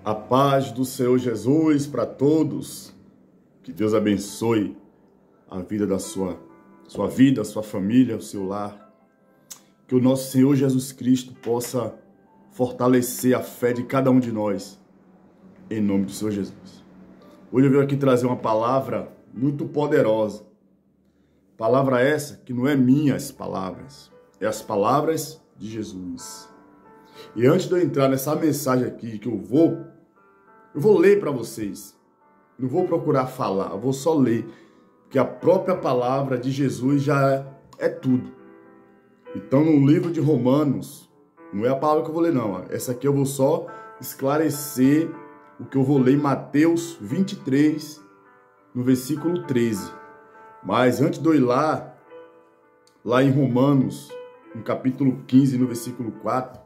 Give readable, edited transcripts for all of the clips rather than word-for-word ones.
A paz do Senhor Jesus para todos. Que Deus abençoe a vida da sua vida, a sua família, o seu lar. Que o nosso Senhor Jesus Cristo possa fortalecer a fé de cada um de nós, em nome do Senhor Jesus. Hoje eu venho aqui trazer uma palavra muito poderosa. Palavra essa que não é minhas palavras, é as palavras de Jesus. E antes de eu entrar nessa mensagem aqui, que eu vou ler para vocês. Não vou procurar falar, eu vou só ler. Porque a própria palavra de Jesus já é tudo. Então, no livro de Romanos, não é a palavra que eu vou ler, não. Essa aqui eu vou só esclarecer o que eu vou ler em Mateus 23, no versículo 13. Mas antes de eu ir lá em Romanos, no capítulo 15, no versículo 4,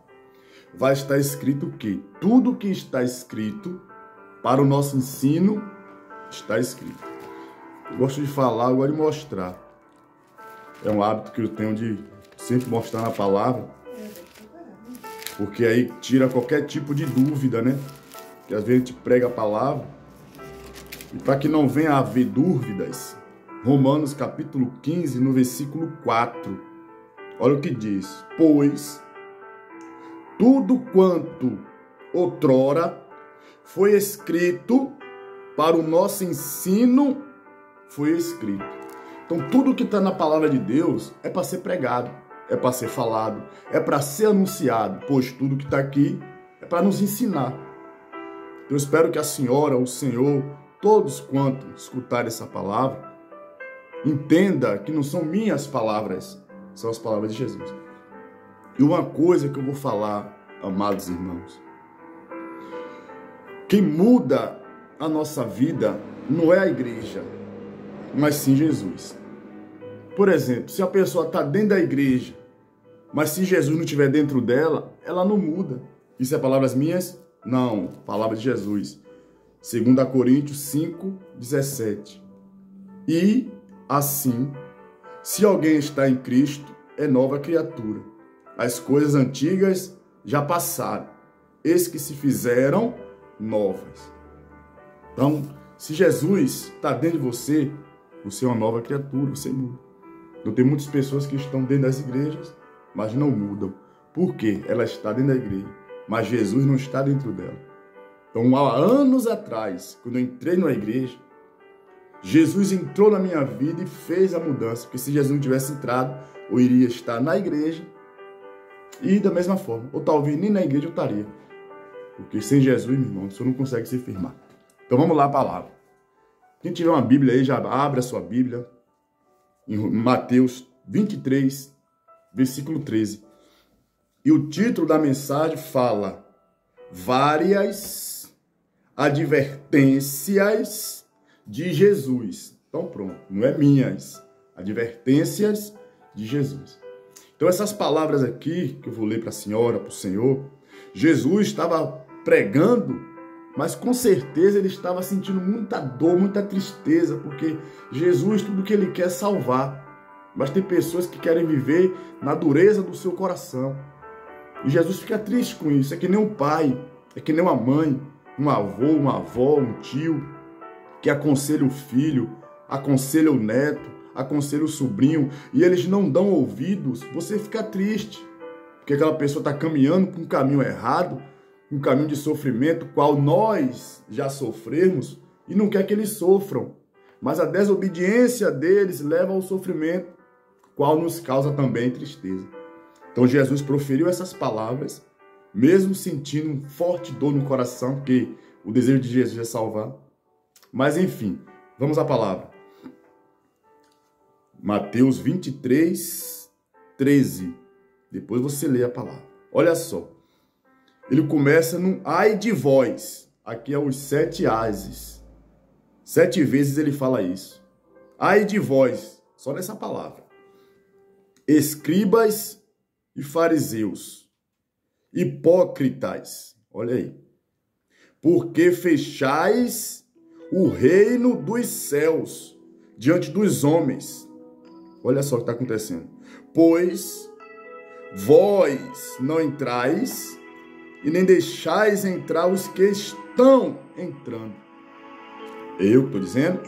vai estar escrito que tudo que está escrito para o nosso ensino está escrito. Eu gosto de falar, eu gosto de mostrar. É um hábito que eu tenho de sempre mostrar na palavra, porque aí tira qualquer tipo de dúvida, né? Que às vezes a gente prega a palavra. E para que não venha a haver dúvidas, Romanos capítulo 15, no versículo 4, olha o que diz: pois tudo quanto outrora foi escrito para o nosso ensino foi escrito. Então tudo que está na palavra de Deus é para ser pregado, é para ser falado, é para ser anunciado, pois tudo que está aqui é para nos ensinar. Eu espero que a senhora, o senhor, todos quanto escutarem essa palavra, entenda que não são minhas palavras, são as palavras de Jesus. E uma coisa que eu vou falar, amados irmãos, quem muda a nossa vida não é a igreja, mas sim Jesus. Por exemplo, se a pessoa está dentro da igreja, mas se Jesus não estiver dentro dela, ela não muda. Isso é palavras minhas? Não, palavra de Jesus. 2 Coríntios 5, 17. E assim, se alguém está em Cristo, é nova criatura. As coisas antigas já passaram, eis que se fizeram novas. Então, se Jesus está dentro de você, você é uma nova criatura, você muda. Então, tem muitas pessoas que estão dentro das igrejas, mas não mudam. Por quê? Ela está dentro da igreja, mas Jesus não está dentro dela. Então, há anos atrás, quando eu entrei na igreja, Jesus entrou na minha vida e fez a mudança. Porque se Jesus não tivesse entrado, eu iria estar na igreja e da mesma forma. Ou talvez nem na igreja eu estaria. Porque sem Jesus, meu irmão, você não consegue se firmar. Então vamos lá a palavra. Quem tiver uma Bíblia aí, já abre a sua Bíblia. Em Mateus 23, versículo 13. E o título da mensagem fala: várias advertências de Jesus. Então pronto, não é minhas. Advertências de Jesus. Então essas palavras aqui, que eu vou ler para a senhora, para o senhor, Jesus estava pregando, mas com certeza ele estava sentindo muita dor, muita tristeza, porque Jesus, tudo que ele quer é salvar. Mas tem pessoas que querem viver na dureza do seu coração. E Jesus fica triste com isso. É que nem um pai, é que nem uma mãe, um avô, uma avó, um tio, que aconselha o filho, aconselha o neto, aconselha o sobrinho, e eles não dão ouvidos. Você fica triste, porque aquela pessoa está caminhando por um caminho errado, um caminho de sofrimento, qual nós já sofremos, e não quer que eles sofram. Mas a desobediência deles leva ao sofrimento, qual nos causa também tristeza. Então Jesus proferiu essas palavras, mesmo sentindo um forte dor no coração, porque o desejo de Jesus é salvar. Mas enfim, vamos à palavra. Mateus 23, 13. Depois você lê a palavra. Olha só. Ele começa num ai de vós. Aqui é os 7 ases. 7 vezes ele fala isso. Ai de vós. Só nessa palavra. Escribas e fariseus. Hipócritas. Olha aí. Porque fechais o reino dos céus diante dos homens. Olha só o que está acontecendo. Pois vós não entrais e nem deixais entrar os que estão entrando. Eu que estou dizendo,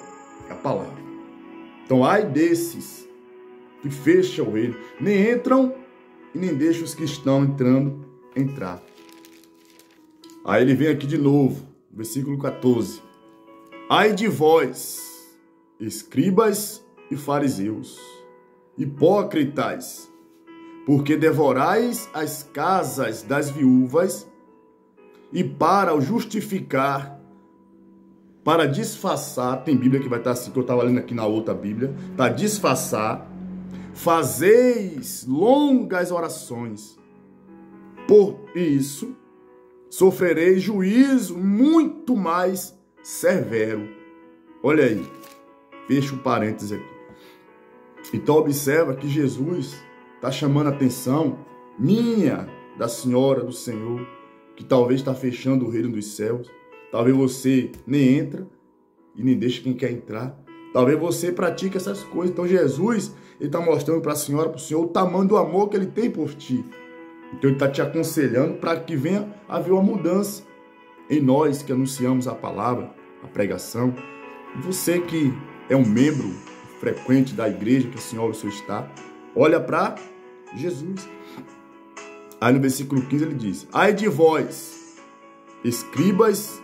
é a palavra. Então, ai desses que fecham o reino, nem entram e nem deixam os que estão entrando entrar. Aí ele vem aqui de novo, versículo 14. Ai de vós, escribas e fariseus, hipócritas, porque devorais as casas das viúvas e para o justificar, para disfarçar, tem Bíblia que vai estar assim, que eu estava lendo aqui na outra Bíblia, para disfarçar, fazeis longas orações. Por isso, sofrereis juízo muito mais severo. Olha aí, fecha o parênteses aqui. Então observa que Jesus está chamando a atenção minha, da senhora, do Senhor, que talvez está fechando o reino dos céus. Talvez você nem entra e nem deixa quem quer entrar. Talvez você pratique essas coisas. Então Jesus, ele está mostrando para a senhora, para o Senhor, o tamanho do amor que ele tem por ti. Então ele está te aconselhando para que venha haver uma mudança em nós que anunciamos a palavra, a pregação. Você que é um membro frequente da igreja, que a senhora o senhor está, olha para Jesus. Aí no versículo 15 ele diz: ai de vós, escribas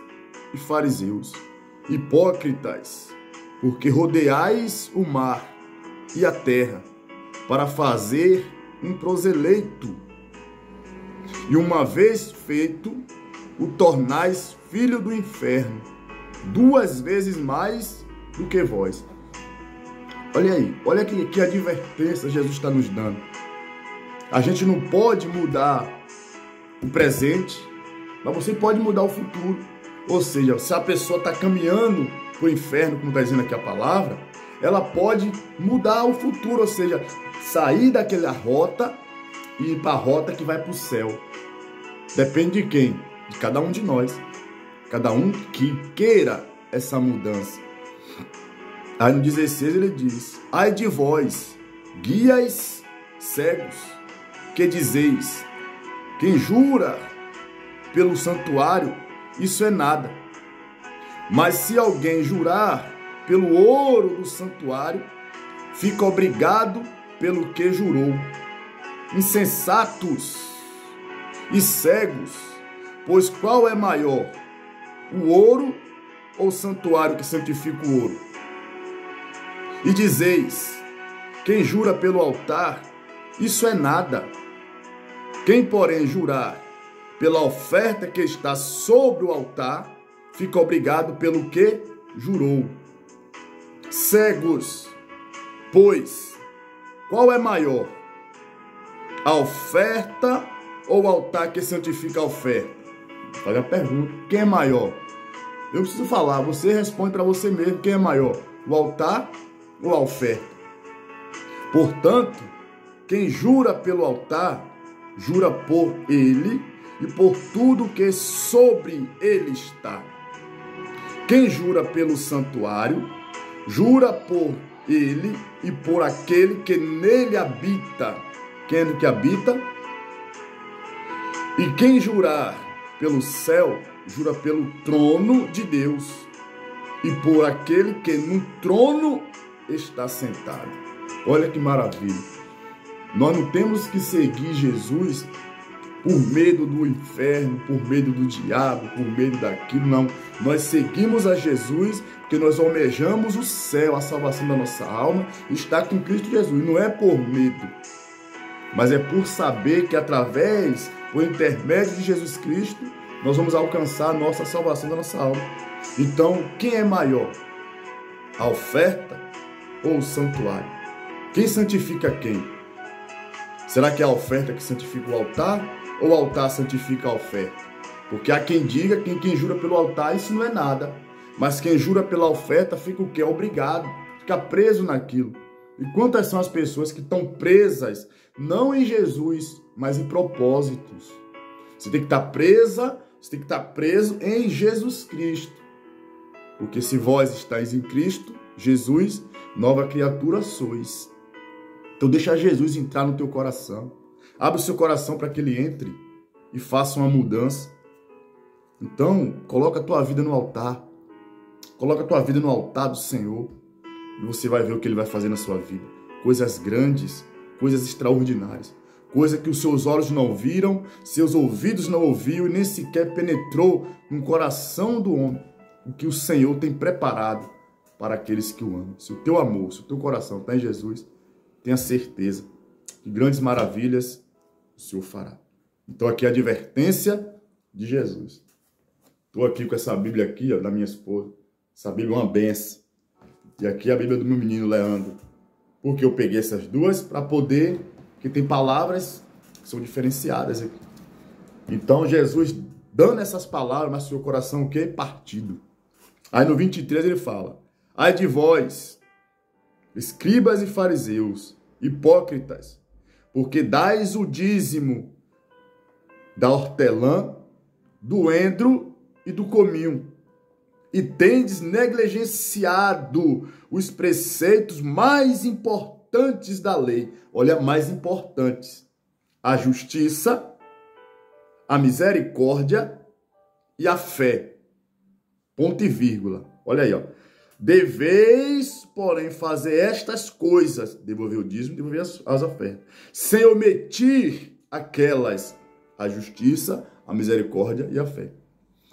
e fariseus, hipócritas, porque rodeais o mar e a terra para fazer um proseleito, e uma vez feito, o tornais filho do inferno, 2 vezes mais do que vós. Olha aí, olha que advertência Jesus está nos dando. A gente não pode mudar o presente, mas você pode mudar o futuro. Ou seja, se a pessoa está caminhando para o inferno, como está dizendo aqui a palavra, ela pode mudar o futuro, ou seja, sair daquela rota e ir para a rota que vai para o céu. Depende de quem? De cada um de nós. Cada um que queira essa mudança. Aí no 16 ele diz: ai de vós, guias cegos, que dizeis, quem jura pelo santuário, isso é nada. Mas se alguém jurar pelo ouro do santuário, fica obrigado pelo que jurou. Insensatos e cegos, pois qual é maior, o ouro ou o santuário que santifica o ouro? E dizeis, quem jura pelo altar, isso é nada. Quem, porém, jurar pela oferta que está sobre o altar, fica obrigado pelo que jurou. Cegos, pois, qual é maior, a oferta ou o altar que santifica a oferta? Olha a pergunta, quem é maior? Eu preciso falar, você responde para você mesmo, quem é maior, o altar ou a oferta? Portanto, quem jura pelo altar, jura por ele e por tudo que sobre ele está. Quem jura pelo santuário, jura por ele e por aquele que nele habita. Quem é que habita? E quem jurar pelo céu, jura pelo trono de Deus e por aquele que no trono está sentado. Olha que maravilha. Nós não temos que seguir Jesus por medo do inferno, por medo do diabo, por medo daquilo, não. Nós seguimos a Jesus porque nós almejamos o céu, a salvação da nossa alma, está com Cristo Jesus. Não é por medo, mas é por saber que através, por intermédio de Jesus Cristo, nós vamos alcançar a nossa salvação da nossa alma. Então, quem é maior? A oferta ou o santuário? Quem santifica quem? Será que é a oferta que santifica o altar ou o altar santifica a oferta? Porque há quem diga que quem jura pelo altar, isso não é nada. Mas quem jura pela oferta fica o quê? Obrigado. Fica preso naquilo. E quantas são as pessoas que estão presas, não em Jesus, mas em propósitos? Você tem que estar presa, você tem que estar preso em Jesus Cristo. Porque se vós estáis em Cristo, Jesus, nova criatura sois. Então deixa Jesus entrar no teu coração. Abre o seu coração para que ele entre. e faça uma mudança. Então, coloca a tua vida no altar. Coloca a tua vida no altar do Senhor e você vai ver o que Ele vai fazer na sua vida. Coisas grandes, coisas extraordinárias. Coisa que os seus olhos não viram, seus ouvidos não ouviram e nem sequer penetrou no coração do homem. O que o Senhor tem preparado para aqueles que o amam. Se o teu amor, se o teu coração está em Jesus, tenha certeza que grandes maravilhas o Senhor fará. Então aqui é a advertência de Jesus. Estou aqui com essa Bíblia aqui, ó, da minha esposa. Essa Bíblia é uma benção. E aqui é a Bíblia do meu menino Leandro. Porque eu peguei essas duas para poder... Porque tem palavras que são diferenciadas aqui. Então Jesus dando essas palavras, mas seu coração o quê? Partido. Aí no 23 ele fala: ai de vós, escribas e fariseus, hipócritas, porque dais o dízimo da hortelã, do endro e do cominho, e tendes negligenciado os preceitos mais importantes da lei. Olha, mais importantes: a justiça, a misericórdia e a fé. Ponto e vírgula. Olha aí, ó. Deveis, porém, fazer estas coisas, devolver o dízimo, devolver as ofertas, sem omitir aquelas, a justiça, a misericórdia e a fé.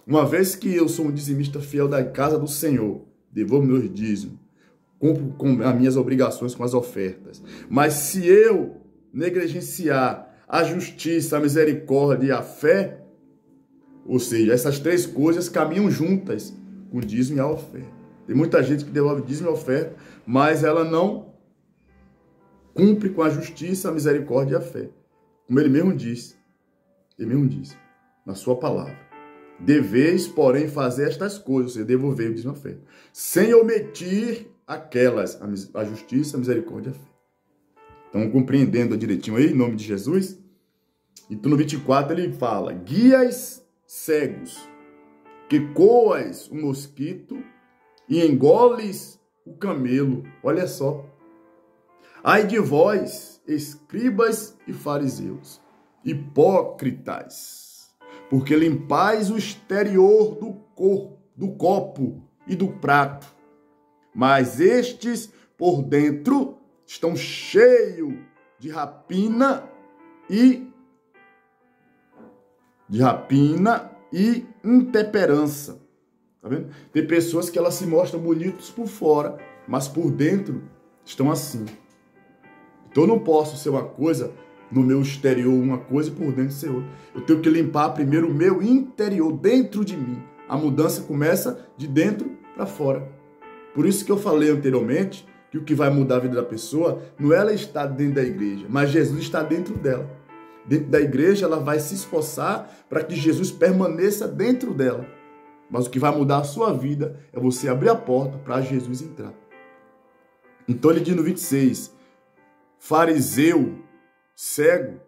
Uma vez que eu sou um dizimista fiel da casa do Senhor, devolvo meus dízimos, cumpro com as minhas obrigações com as ofertas. Mas se eu negligenciar a justiça, a misericórdia e a fé, ou seja, essas três coisas caminham juntas com o dízimo e a oferta. Tem muita gente que devolve dízimo e oferta, mas ela não cumpre com a justiça, a misericórdia e a fé. Como ele mesmo diz na sua palavra. Deveis, porém, fazer estas coisas, ou seja, devolver o dízimo e a oferta, sem omitir aquelas, a justiça, a misericórdia e a fé. Estão compreendendo direitinho aí, em nome de Jesus? Então no 24 ele fala: guias cegos, que coas o mosquito e engoles o camelo. Olha só. Ai de vós, escribas e fariseus, hipócritas, porque limpais o exterior do copo e do prato, mas estes por dentro estão cheios de rapina e intemperança. Tá vendo? Tem pessoas que elas se mostram bonitas por fora, mas por dentro estão assim. Então eu não posso ser uma coisa no meu exterior, uma coisa, e por dentro ser outra. Eu tenho que limpar primeiro o meu interior, dentro de mim. A mudança começa de dentro para fora. Por isso que eu falei anteriormente que o que vai mudar a vida da pessoa não é ela estar dentro da igreja, mas Jesus está dentro dela. Dentro da igreja, ela vai se esforçar para que Jesus permaneça dentro dela. Mas o que vai mudar a sua vida é você abrir a porta para Jesus entrar. Então ele diz no 26, fariseu, cego,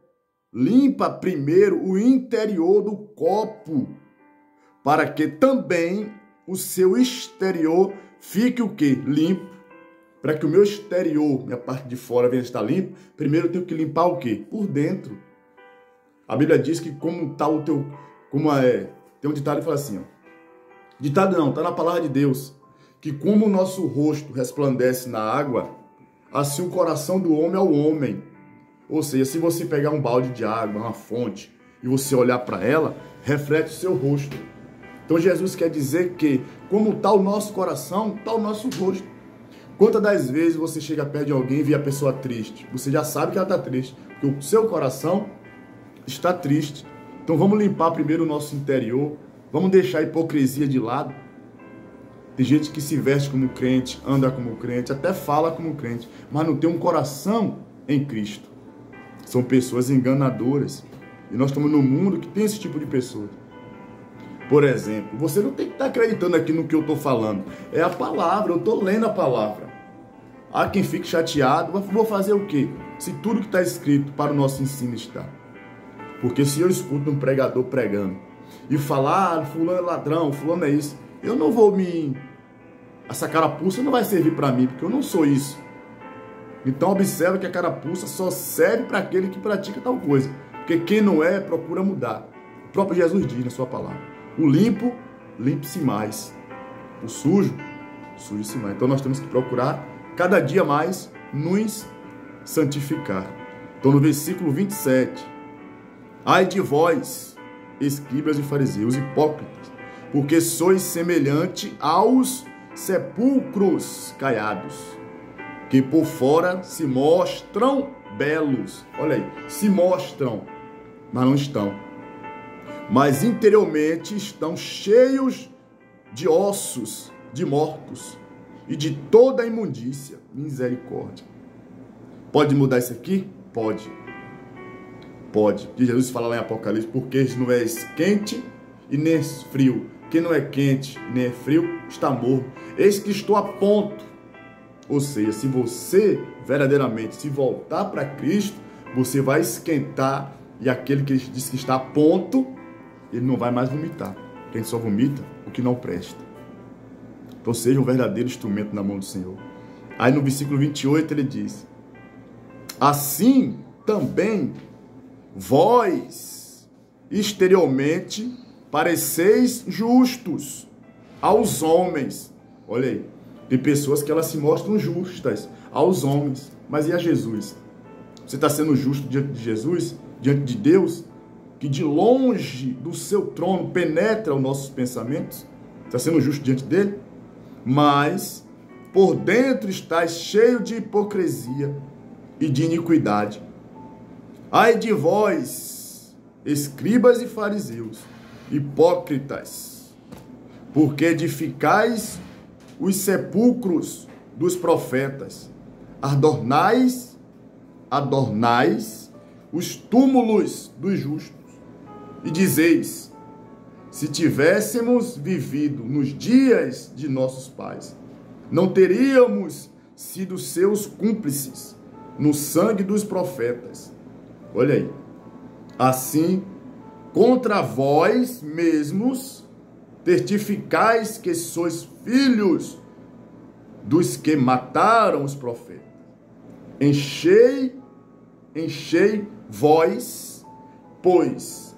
limpa primeiro o interior do copo, para que também o seu exterior fique o quê? Limpo. Para que o meu exterior, minha parte de fora, venha estar limpo, primeiro eu tenho que limpar o quê? Por dentro. A Bíblia diz que como está o teu... tem um ditado que fala assim, ó. Ditado não, está na palavra de Deus. Que como o nosso rosto resplandece na água, assim o coração do homem é o homem. Ou seja, se você pegar um balde de água, uma fonte, e você olhar para ela, reflete o seu rosto. Então Jesus quer dizer que como está o nosso coração, está o nosso rosto. Quantas das vezes você chega perto de alguém e vê a pessoa triste? Você já sabe que ela está triste, porque o seu coração está triste. Então vamos limpar primeiro o nosso interior, vamos deixar a hipocrisia de lado. Tem gente que se veste como crente, anda como crente, até fala como crente, mas não tem um coração em Cristo. São pessoas enganadoras. E nós estamos num mundo que tem esse tipo de pessoas. Por exemplo, você não tem que estar acreditando aqui no que eu estou falando. É a palavra, eu estou lendo a palavra. Há quem fique chateado, mas vou fazer o quê? Se tudo que está escrito para o nosso ensino está. Porque se eu escuto um pregador pregando e falar, fulano é ladrão, fulano é isso, eu não vou essa carapuça não vai servir para mim, porque eu não sou isso. Então observa que a carapuça só serve para aquele que pratica tal coisa. Porque quem não é, procura mudar. O próprio Jesus diz na sua palavra. O limpo, limpe-se mais. O sujo, suje-se mais. Então nós temos que procurar cada dia mais nos santificar. Então no versículo 27, ai de vós, escribas e fariseus, hipócritas, porque sois semelhante aos sepulcros caiados, que por fora se mostram belos. Olha aí, se mostram, mas não estão. Mas interiormente estão cheios de ossos, de mortos e de toda a imundícia. Misericórdia. Pode mudar isso aqui? Pode. Pode. E Jesus fala lá em Apocalipse, porque não é quente e nem frio. Quem não é quente e nem é frio, está morto. Eis que estou a ponto. Ou seja, se você verdadeiramente se voltar para Cristo, você vai esquentar, e aquele que diz que está a ponto, ele não vai mais vomitar. Quem só vomita, o que não presta. Então seja um verdadeiro instrumento na mão do Senhor. Aí no versículo 28 ele diz, assim também vós exteriormente pareceis justos aos homens. Olha aí, tem pessoas que elas se mostram justas aos homens, mas e a Jesus? Você está sendo justo diante de Jesus, diante de Deus, que de longe do seu trono penetra os nossos pensamentos? Está sendo justo diante dele? Mas por dentro estás cheio de hipocrisia e de iniquidade. Ai de vós, escribas e fariseus, hipócritas, porque edificais os sepulcros dos profetas, adornais os túmulos dos justos, e dizeis, se tivéssemos vivido nos dias de nossos pais, não teríamos sido seus cúmplices no sangue dos profetas. Olha aí. Assim, contra vós mesmos, testificais que sois filhos dos que mataram os profetas. Enchei vós, pois,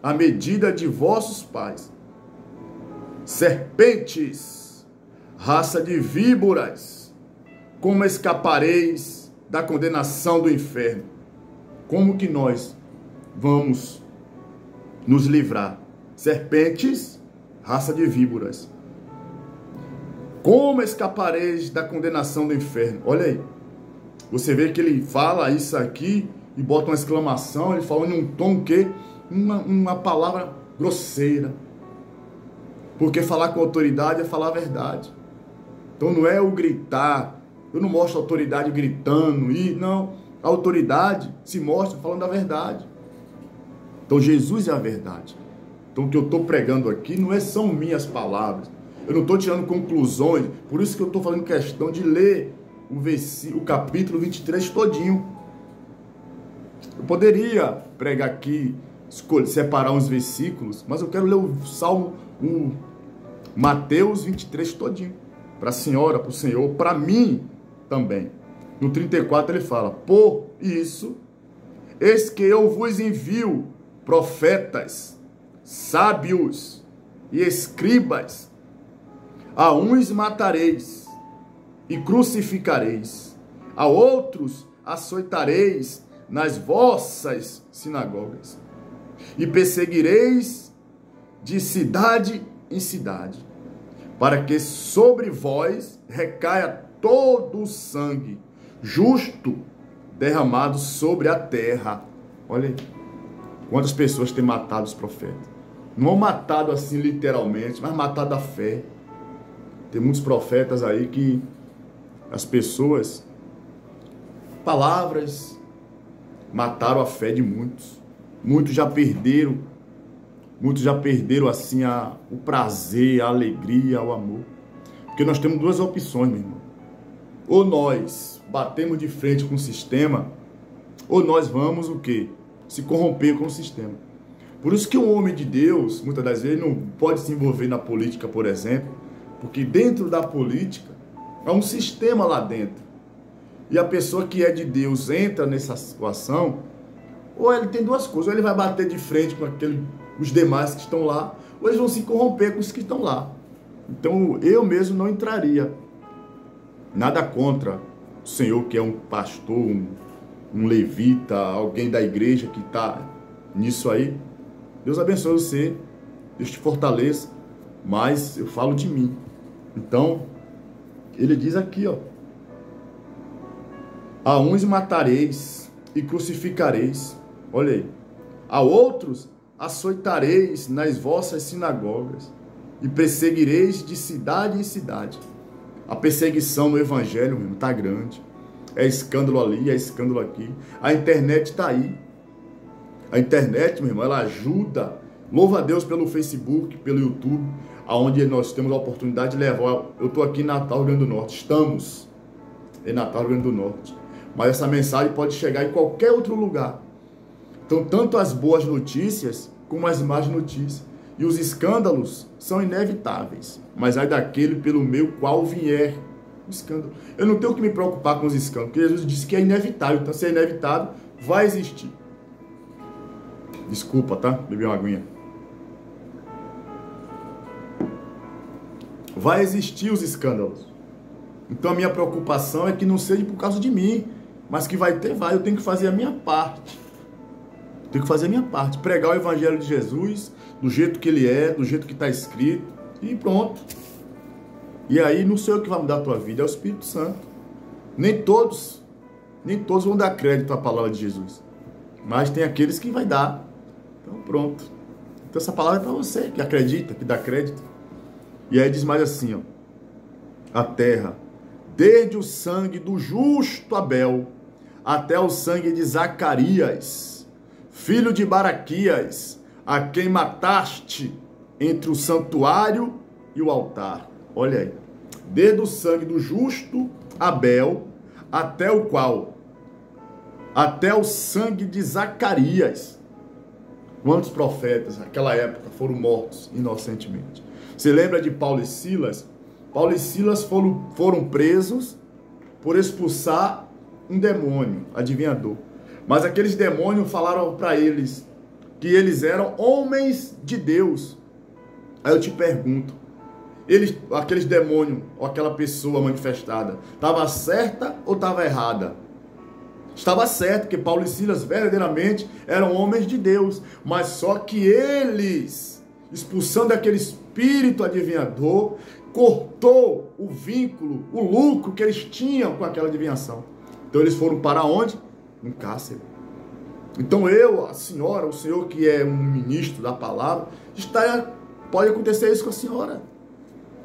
a medida de vossos pais, serpentes, raça de víboras, como escapareis da condenação do inferno? Como que nós vamos nos livrar? Serpentes, raça de víboras. Como escapareis da condenação do inferno? Olha aí. Você vê que ele fala isso aqui e bota uma exclamação, ele fala em um tom que uma palavra grosseira. Porque falar com autoridade é falar a verdade. Então não é o gritar. Eu não mostro autoridade gritando e não. A autoridade se mostra falando a verdade. Então Jesus é a verdade. Então o que eu estou pregando aqui não são minhas palavras. Eu não estou tirando conclusões. Por isso que eu estou fazendo questão de ler o capítulo 23 todinho. Eu poderia pregar aqui, separar uns versículos, mas eu quero ler o Mateus 23 todinho. Para a senhora, para o senhor, para mim também. No 34 ele fala, por isso, eis que eu vos envio profetas, sábios e escribas. A uns matareis e crucificareis, a outros açoitareis nas vossas sinagogas, e perseguireis de cidade em cidade, para que sobre vós recaia todo o sangue justo derramado sobre a terra. Olha aí, quantas pessoas têm matado os profetas. Não matado assim literalmente, mas matado a fé. Tem muitos profetas aí que as pessoas, palavras, mataram a fé de muitos. Muitos já perderam assim o prazer, a alegria, o amor. Porque nós temos duas opções, meu irmão. Ou nós batemos de frente com o sistema, ou nós vamos o quê? Se corromper com o sistema. Por isso que um homem de Deus, muitas das vezes, não pode se envolver na política, por exemplo, porque dentro da política há um sistema lá dentro. E a pessoa que é de Deus entra nessa situação, ou ele tem duas coisas, ou ele vai bater de frente com aquele os demais que estão lá, ou eles vão se corromper com os que estão lá. Então eu mesmo não entraria. Nada contra o senhor que é um pastor, um levita, alguém da igreja que está nisso aí. Deus abençoe você, Deus te fortaleça, mas eu falo de mim. Então, ele diz aqui, ó: a uns matareis e crucificareis, olha aí, a outros açoitareis nas vossas sinagogas e perseguireis de cidade em cidade. A perseguição no evangelho, meu irmão, tá grande. É escândalo ali, é escândalo aqui. A internet tá aí. A internet, meu irmão, ela ajuda. Louva a Deus pelo Facebook, pelo YouTube, aonde nós temos a oportunidade de levar. Eu estou aqui em Natal, Rio Grande do Norte. Estamos em Natal, Rio Grande do Norte. Mas essa mensagem pode chegar em qualquer outro lugar. Então, tanto as boas notícias como as más notícias. E os escândalos são inevitáveis. Mas ai daquele pelo meu qual vier o escândalo. Eu não tenho que me preocupar com os escândalos, porque Jesus disse que é inevitável. Então, se é inevitável, vai existir. Desculpa, tá? Bebi uma aguinha. Vai existir os escândalos. Então a minha preocupação é que não seja por causa de mim, mas que vai ter, vai. Eu tenho que fazer a minha parte. Tenho que fazer a minha parte. Pregar o evangelho de Jesus do jeito que ele é, do jeito que está escrito, e pronto. E aí não sou eu que vai mudar a tua vida, é o Espírito Santo. Nem todos vão dar crédito à palavra de Jesus. Mas tem aqueles que vai dar. Então pronto. Então essa palavra é para você, que acredita, que dá crédito. E aí diz mais assim, ó: a terra, desde o sangue do justo Abel, até o sangue de Zacarias, filho de Baraquias, a quem mataste entre o santuário e o altar. Olha aí. Desde o sangue do justo Abel, até o qual? Até o sangue de Zacarias. Quantos profetas naquela época foram mortos inocentemente? Você lembra de Paulo e Silas? Paulo e Silas foram presos por expulsar um demônio, adivinhador. Mas aqueles demônios falaram para eles que eles eram homens de Deus. Aí eu te pergunto, aqueles demônios, ou aquela pessoa manifestada, estava certa ou estava errada? Estava certo, porque Paulo e Silas verdadeiramente eram homens de Deus, mas só que eles, expulsando aquele espírito adivinhador, cortou o vínculo, o lucro que eles tinham com aquela adivinhação. Então eles foram para onde? Um cárcere. Então eu, a senhora, o senhor que é um ministro da palavra, pode acontecer isso com a senhora.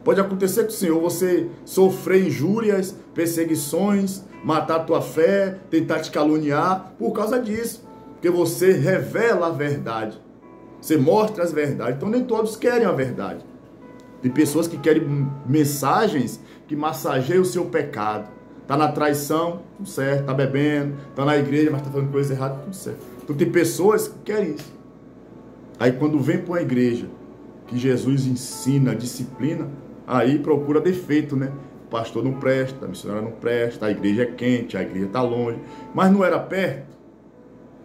Pode acontecer com o senhor, você sofrer injúrias, perseguições, matar a tua fé, tentar te caluniar por causa disso. Porque você revela a verdade. Você mostra as verdades. Então nem todos querem a verdade. Tem pessoas que querem mensagens que massageiam o seu pecado. Está na traição, tudo certo. Está bebendo, está na igreja, mas está fazendo coisa errada, tudo certo. Então tem pessoas que querem isso. Aí quando vem para uma igreja que Jesus ensina, disciplina, aí procura defeito, né? O pastor não presta, a missionária não presta, a igreja é quente, a igreja está longe. Mas não era perto?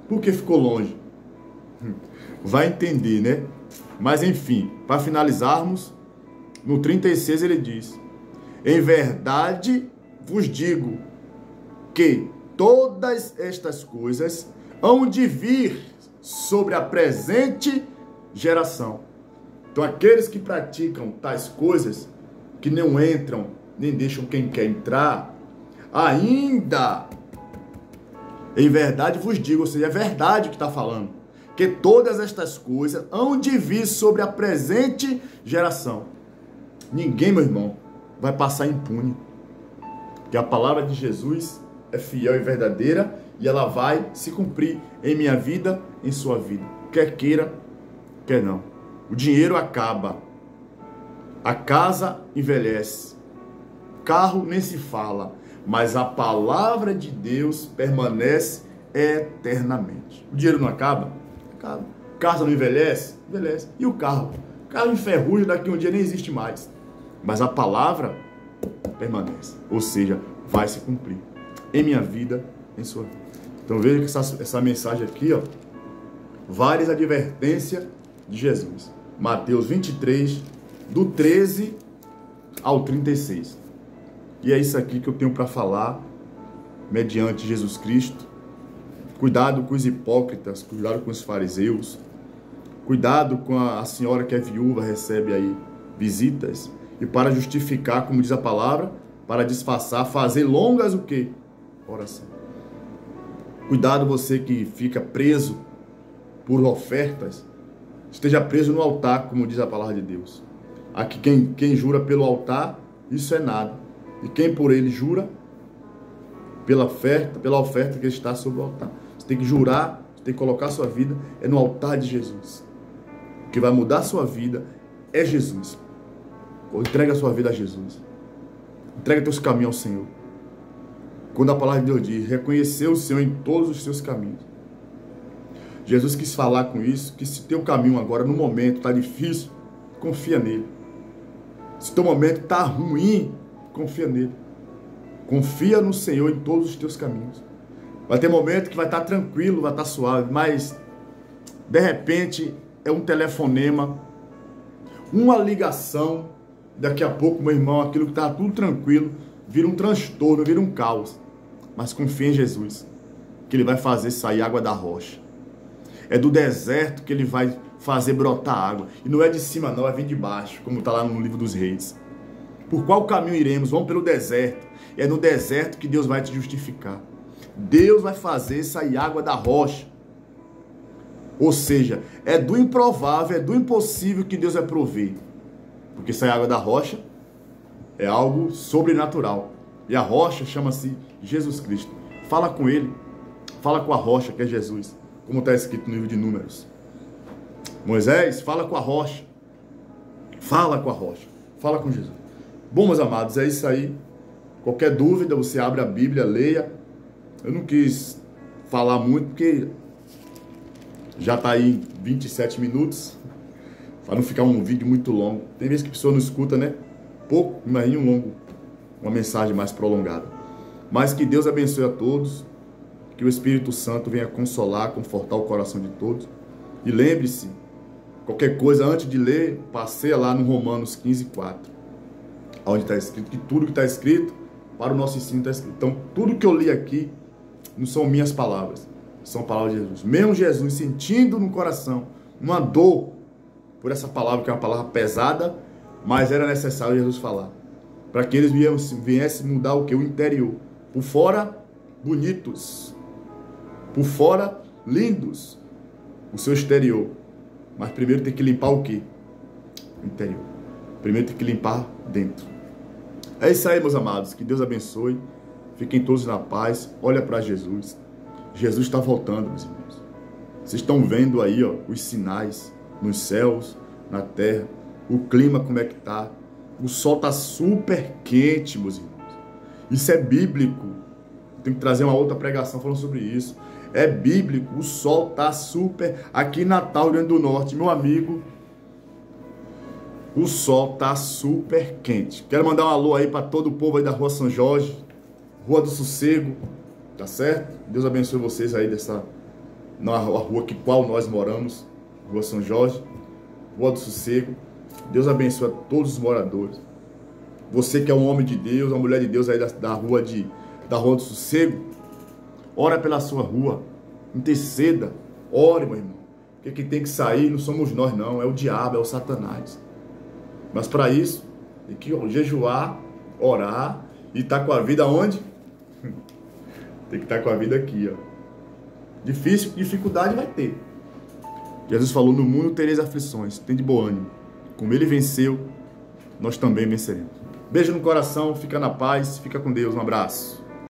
Por que ficou longe? Vai entender, né? Mas enfim, para finalizarmos, no 36 ele diz: em verdade vos digo que todas estas coisas hão de vir sobre a presente geração. Então aqueles que praticam tais coisas, que não entram, nem deixam quem quer entrar, ainda, em verdade vos digo, ou seja, é verdade o que está falando, que todas estas coisas hão de vir sobre a presente geração. Ninguém, meu irmão, vai passar impune, porque a palavra de Jesus é fiel e verdadeira, e ela vai se cumprir em minha vida, em sua vida, quer queira, quer não. O dinheiro acaba, a casa envelhece, carro nem se fala, mas a palavra de Deus permanece eternamente. O dinheiro não acaba? Acaba. Casa não envelhece? Envelhece. E o carro? O carro enferruja, daqui a um dia nem existe mais. Mas a palavra permanece, ou seja, vai se cumprir em minha vida, em sua vida. Então veja que essa mensagem aqui, ó, várias advertências de Jesus. Mateus 23, do 13 ao 36. E é isso aqui que eu tenho para falar, mediante Jesus Cristo. Cuidado com os hipócritas, cuidado com os fariseus, cuidado com a senhora que é viúva, recebe aí visitas, e para justificar, como diz a palavra, para disfarçar, fazer longas o quê? Oração. Cuidado você que fica preso por ofertas, esteja preso no altar, como diz a palavra de Deus. Aqui quem jura pelo altar, isso é nada. E quem por ele jura, pela oferta que está sobre o altar. Você tem que jurar, você tem que colocar sua vida no altar de Jesus. O que vai mudar a sua vida é Jesus. Entrega a sua vida a Jesus. Entrega teus caminhos ao Senhor. Quando a palavra de Deus diz, reconhecer o Senhor em todos os seus caminhos. Jesus quis falar com isso, que se teu caminho agora, no momento, está difícil, confia nele. Se teu momento está ruim, confia nele. Confia no Senhor em todos os teus caminhos. Vai ter momento que vai estar tranquilo, vai estar suave, mas de repente é um telefonema, uma ligação, daqui a pouco, meu irmão, aquilo que estava tudo tranquilo, vira um transtorno, vira um caos. Mas confia em Jesus, que ele vai fazer sair água da rocha. É do deserto que ele vai fazer brotar água. E não é de cima não, é vir de baixo, como está lá no livro dos reis. Por qual caminho iremos? Vamos pelo deserto. É no deserto que Deus vai te justificar. Deus vai fazer sair água da rocha. Ou seja, é do improvável, é do impossível que Deus vai prover. Porque sair água da rocha é algo sobrenatural. E a rocha chama-se Jesus Cristo. Fala com ele. Fala com a rocha, que é Jesus. Como está escrito no livro de Números. Moisés, fala com a rocha. Fala com a rocha. Fala com Jesus. Bom, meus amados, é isso aí. Qualquer dúvida, você abre a Bíblia, leia. Eu não quis falar muito, porque já está aí 27 minutos. Para não ficar um vídeo muito longo. Tem vezes que a pessoa não escuta, né? Pouco, imagina uma mensagem mais prolongada. Mas que Deus abençoe a todos. Que o Espírito Santo venha consolar, confortar o coração de todos. E lembre-se, qualquer coisa, antes de ler, passeia lá no Romanos 15:4. Onde está escrito que tudo que está escrito, para o nosso ensino está escrito. Então, tudo que eu li aqui, não são minhas palavras, são palavras de Jesus. Mesmo Jesus sentindo no coração uma dor por essa palavra, que é uma palavra pesada, mas era necessário Jesus falar. Para que eles viessem mudar o que? O interior. Por fora, bonitos. Por fora, lindos. O seu exterior. Mas primeiro tem que limpar o quê? O interior. Primeiro tem que limpar dentro. É isso aí, meus amados. Que Deus abençoe. Fiquem todos na paz. Olha para Jesus. Jesus está voltando, meus irmãos. Vocês estão vendo aí, ó, os sinais nos céus, na terra. O clima como é que está. O sol está super quente, meus irmãos. Isso é bíblico. Tenho que trazer uma outra pregação falando sobre isso. É bíblico. O sol está super... Aqui em Natal, Rio Grande do Norte, meu amigo, o sol está super quente. Quero mandar um alô aí para todo o povo aí da Rua São Jorge, Rua do Sossego, tá certo? Deus abençoe vocês aí na rua que qual nós moramos, Rua São Jorge, Rua do Sossego. Deus abençoe a todos os moradores. Você que é um homem de Deus, uma mulher de Deus aí da Rua do Sossego, ora pela sua rua, interceda, ore, meu irmão. Porque quem tem que sair não somos nós não, é o diabo, é o Satanás. Mas para isso, tem que jejuar, orar e estar com a vida onde? Tem que estar com a vida aqui, ó. Dificuldade vai ter. Jesus falou, no mundo tereis aflições, tem de bom ânimo. Como ele venceu, nós também venceremos. Beijo no coração, fica na paz, fica com Deus, um abraço.